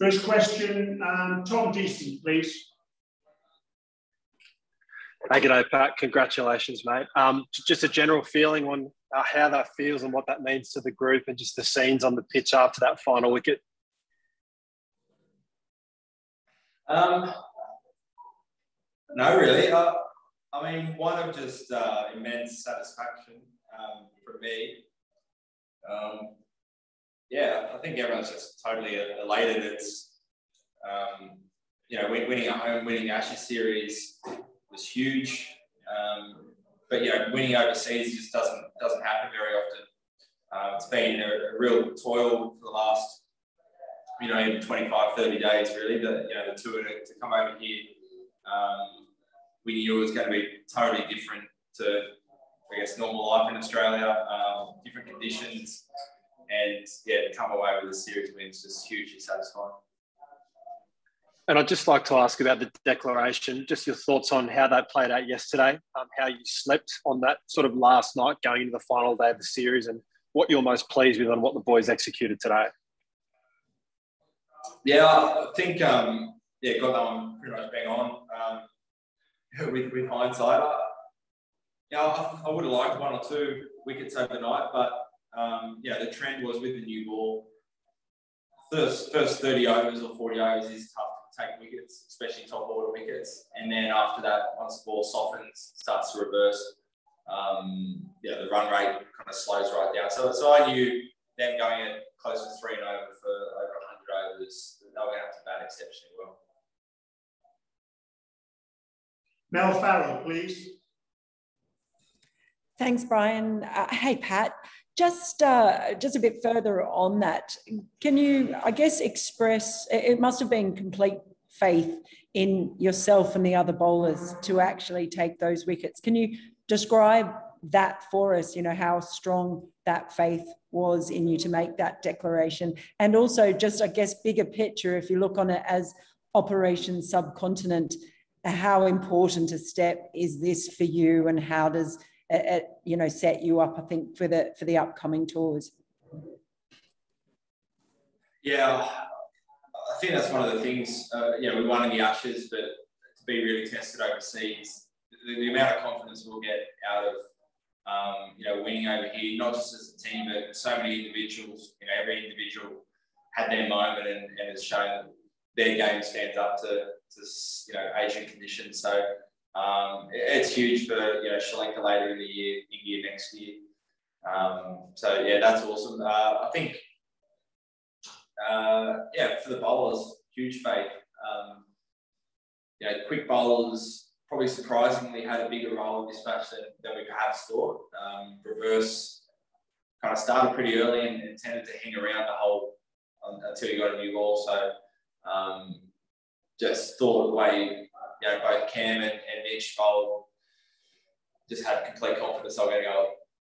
First question, Tom Deason, please. Hey, g'day, Pat. Congratulations, mate. Just a general feeling on how that feels and what that means to the group and just the scenes on the pitch after that final wicket. No, really. I mean, one of just immense satisfaction for me. Yeah, I think everyone's just totally elated. It's, you know, winning at home, winning the Ashes series was huge. But, you know, winning overseas just doesn't happen very often. It's been a real toil for the last, you know, even 25, 30 days, really, the tour to come over here. We knew it was going to be totally different to, I guess, normal life in Australia, different conditions. And, yeah, to come away with a series win is just hugely satisfying. And I'd just like to ask about the declaration, just your thoughts on how that played out yesterday, how you slept on that sort of last night going into the final day of the series and what you're most pleased with on what the boys executed today. Yeah, I think, got that one pretty much bang on with hindsight. I would have liked one or two wickets overnight, but, the trend was with the new ball. First 30 overs or 40 overs is tough to take wickets, especially top order wickets. And then after that, once the ball softens, starts to reverse, the run rate kind of slows right down. So I knew them going at close to 3 and over for over 100 overs, they were going to have to bat exceptionally well. Mel Farrell, please. Thanks, Brian. Hey, Pat. Just a bit further on that, can you, I guess, express, it must have been complete faith in yourself and the other bowlers to actually take those wickets. Can you describe that for us, you know, how strong that faith was in you to make that declaration? And also just, I guess, bigger picture, if you look on it as Operation Subcontinent, how important a step is this for you and how does it, set you up, I think, for the upcoming tours? Yeah, I think that's one of the things, we won in the Ashes, but to be really tested overseas, the amount of confidence we'll get out of, winning over here, not just as a team, but so many individuals, every individual had their moment and has shown that their game stands up to Asian conditions. So it's huge for, Sri Lanka later in the year, India next year. That's awesome. I think, for the bowlers, huge faith. Quick bowlers probably surprisingly had a bigger role in this match than we perhaps thought. Reverse kind of started pretty early and tended to hang around the whole until you got a new ball. So just thought the way both Cam and Mitch bowled, just had complete confidence I'm going to go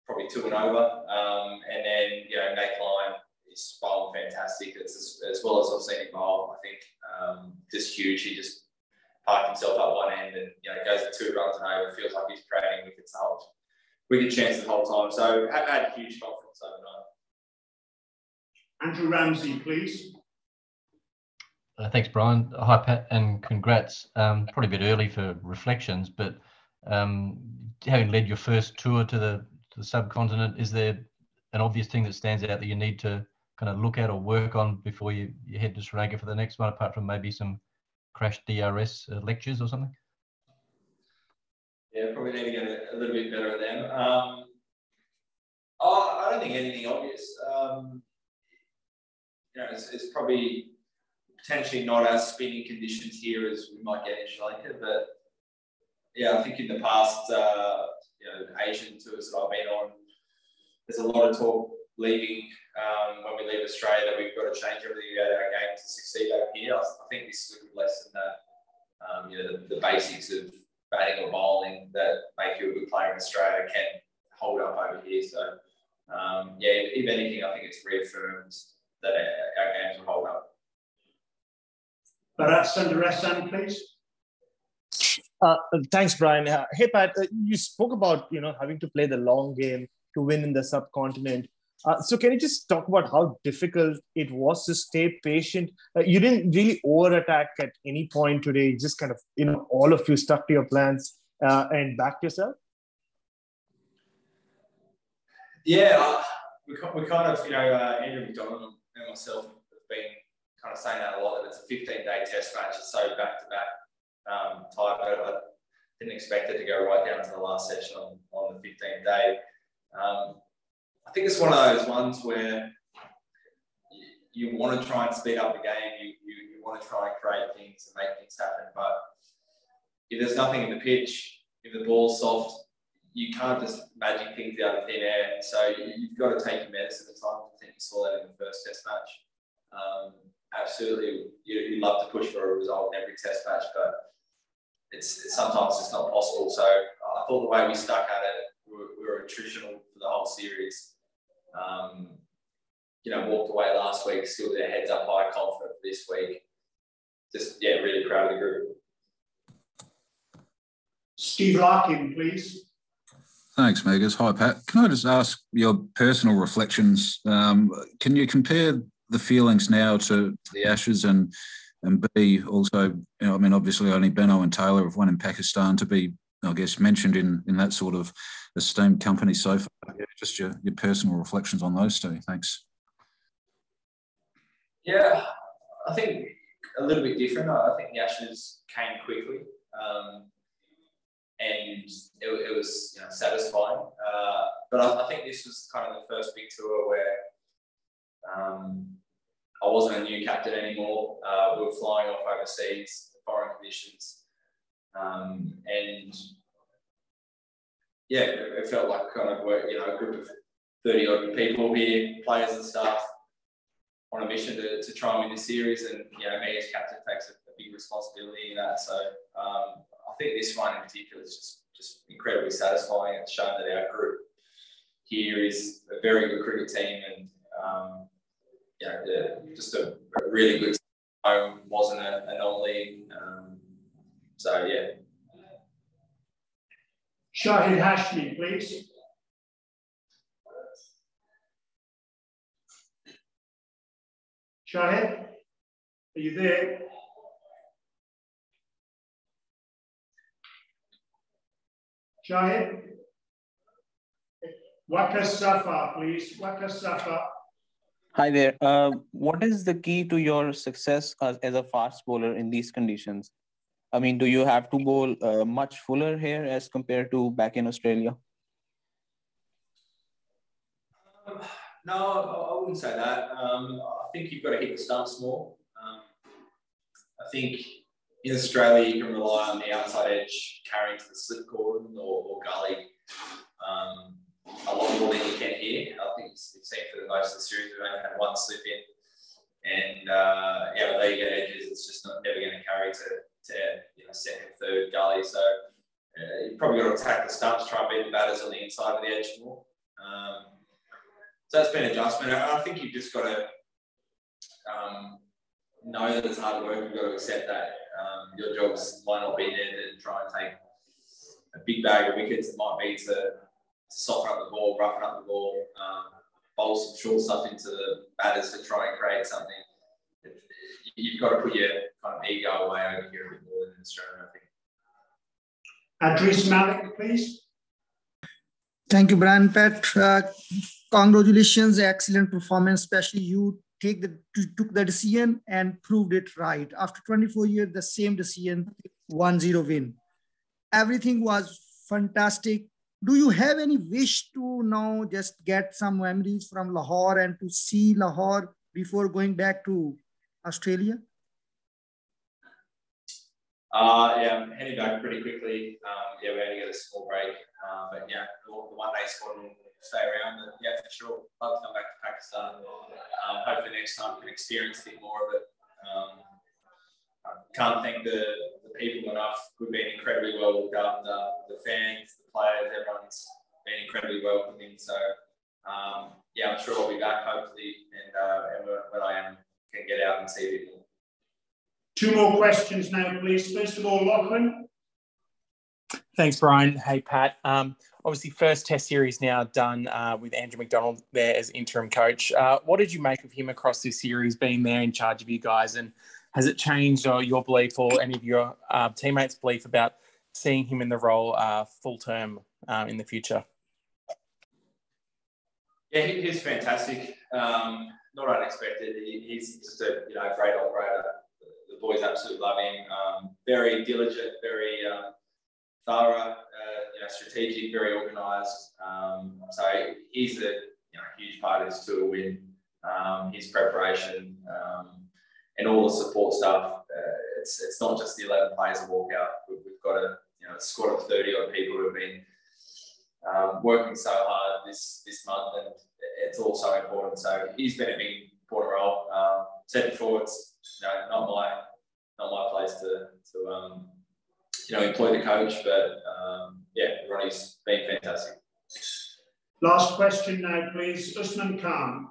probably 2 and over. And then Nate Lyon is bowling fantastic. It's as well as I've seen him bowl. I think just huge. He just parked himself up one end and goes at 2 runs and over. Feels like he's creating wickets the whole wicket chances the whole time. So had huge confidence overnight. Andrew Ramsey, please. Thanks, Brian. Hi, Pat, and congrats. Probably a bit early for reflections, but having led your first tour to the subcontinent, is there an obvious thing that stands out that you need to kind of look at or work on before you head to Sri Lanka for the next one, apart from maybe some crash DRS lectures or something? Yeah, probably need to get a little bit better at them. I don't think anything obvious. It's probably potentially not as spinning conditions here as we might get in Sri Lanka, but I think in the past, Asian tours that I've been on, there's a lot of talk leaving when we leave Australia that we've got to change everything about our game to succeed over here. I think this is a good lesson that the basics of batting or bowling that make you a good player in Australia can hold up over here. So if anything, I think it's reaffirmed that our games will hold up. Bharat Sundaresan, please. Thanks, Brian. Hey, Pat, you spoke about, having to play the long game to win in the subcontinent. So can you just talk about how difficult it was to stay patient? You didn't really over-attack at any point today. You just kind of, all of you stuck to your plans and backed yourself? Yeah, we kind of, Andrew McDonald and myself have been kind of saying that a lot, that it's a 15-day test match. It's so back-to-back type. I didn't expect it to go right down to the last session on the 15th day. I think it's one of those ones where you want to try and speed up the game. You want to try and create things and make things happen. But if there's nothing in the pitch, if the ball's soft, you can't just magic things out of thin air. So you've got to take your medicine at times. I think you saw that in the first test match. Absolutely, you love to push for a result in every test match, but it's sometimes it's not possible. So I thought the way we stuck at it, we were attritional for the whole series. Walked away last week, still their heads up high, confident for this week. Just, really proud of the group. Steve Larkin, please. Thanks, Megas. Hi, Pat. Can I just ask your personal reflections? Can you compare the feelings now to the Ashes and B, also, obviously only Benno and Taylor have won in Pakistan to be, I guess, mentioned in that sort of esteemed company so far. Yeah, just your personal reflections on those two. Thanks. Yeah, I think a little bit different. I think the Ashes came quickly, and it was satisfying. But I think this was kind of the first big tour where I wasn't a new captain anymore. We were flying off overseas, foreign conditions, and it felt like kind of a group of 30-odd people here, players and staff, on a mission to try and win the series. And me as captain takes a big responsibility in that. So I think this one in particular is just incredibly satisfying. It's shown that our group here is a very good cricket team, and just a really good home, wasn't an anomaly. Shahid Hashmi, please. Shahid, are you there? Shahid? Waqar Safa, please. Waqar Safa. Hi there. What is the key to your success as a fast bowler in these conditions? I mean, do you have to bowl much fuller here as compared to back in Australia? No, I wouldn't say that. I think you've got to hit the stumps more. I think in Australia you can rely on the outside edge carrying to the slip cordon or gully a lot more than you can here. I think you've seen for the most of the series we've only had one slip in, and with legal edges it's just never going to carry to second, third gully. So you've probably got to attack the stumps, try and beat the batters on the inside of the edge more. So that's been an adjustment. I think you've just got to know that it's hard work. You've got to accept that your jobs might not be there to try and take a big bag of wickets. It might be to soften up the ball, roughen up the ball, bowl some short stuff into the batters to try and create something. You've got to put your kind of ego away over here a bit more than in Australia, I think. Adris Malik, please. Thank you, Brian. Pat, congratulations, excellent performance, especially you took the decision and proved it right. After 24 years, the same decision, 1-0 win. Everything was fantastic. Do you have any wish to now just get some memories from Lahore and to see Lahore before going back to Australia? I'm heading back pretty quickly. We're going to get a small break. But the one-day squad will stay around. But for sure, love to come back to Pakistan. Hopefully next time we can experience a bit more of it. I can't thank the people enough. We've been incredibly well looked after. The fans, the players, everyone's been incredibly welcoming. So I'm sure I'll be back hopefully, and when I am, can get out and see a bit more. Two more questions now, please. First of all, Lachlan. Thanks, Brian. Hey, Pat. obviously first test series now done with Andrew McDonald there as interim coach. What did you make of him across this series, being there in charge of you guys? And has it changed your belief or any of your teammates' belief about seeing him in the role full term in the future? Yeah, he's fantastic. Not unexpected. He's just a great operator. The boys absolutely love him. Very diligent, very thorough, strategic, very organised. So he's a huge part of this tour win. His preparation and all the support stuff. It's not just the 11 players that walk out. We've got a squad of 30 odd people who have been working so hard this month, and it's also important. So he's been a big important role. Said before, it's not my place to employ the coach, but Ronnie's been fantastic. Last question now, please. Usman Khan.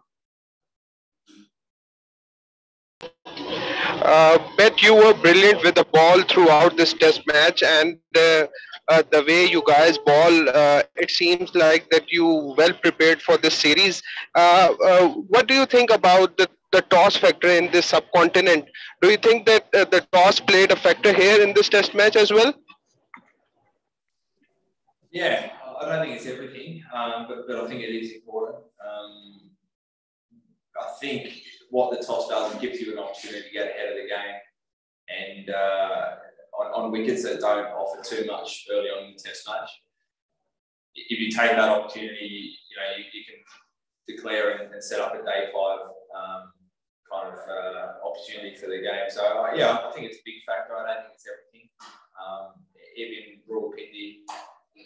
Bet you were brilliant with the ball throughout this test match, and the way you guys ball, it seems like that you well prepared for this series. What do you think about the toss factor in this subcontinent? Do you think that the toss played a factor here in this test match as well? Yeah, I don't think it's everything, but I think it is important. I think what the toss does, it gives you an opportunity to get ahead of the game, and on wickets that don't offer too much early on in the test match. If you take that opportunity, you can declare and set up a day 5 opportunity for the game. So I think it's a big factor. I don't think it's everything. Even Royal Pindi,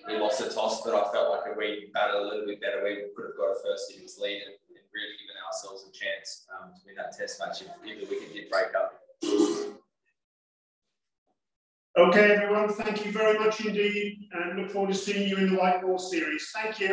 we lost the toss, but I felt like if we batted a little bit better, we could have got a first innings lead and really given ourselves a chance to win that test match if the wicket did break up. Okay, everyone, thank you very much indeed, and look forward to seeing you in the white ball series. Thank you.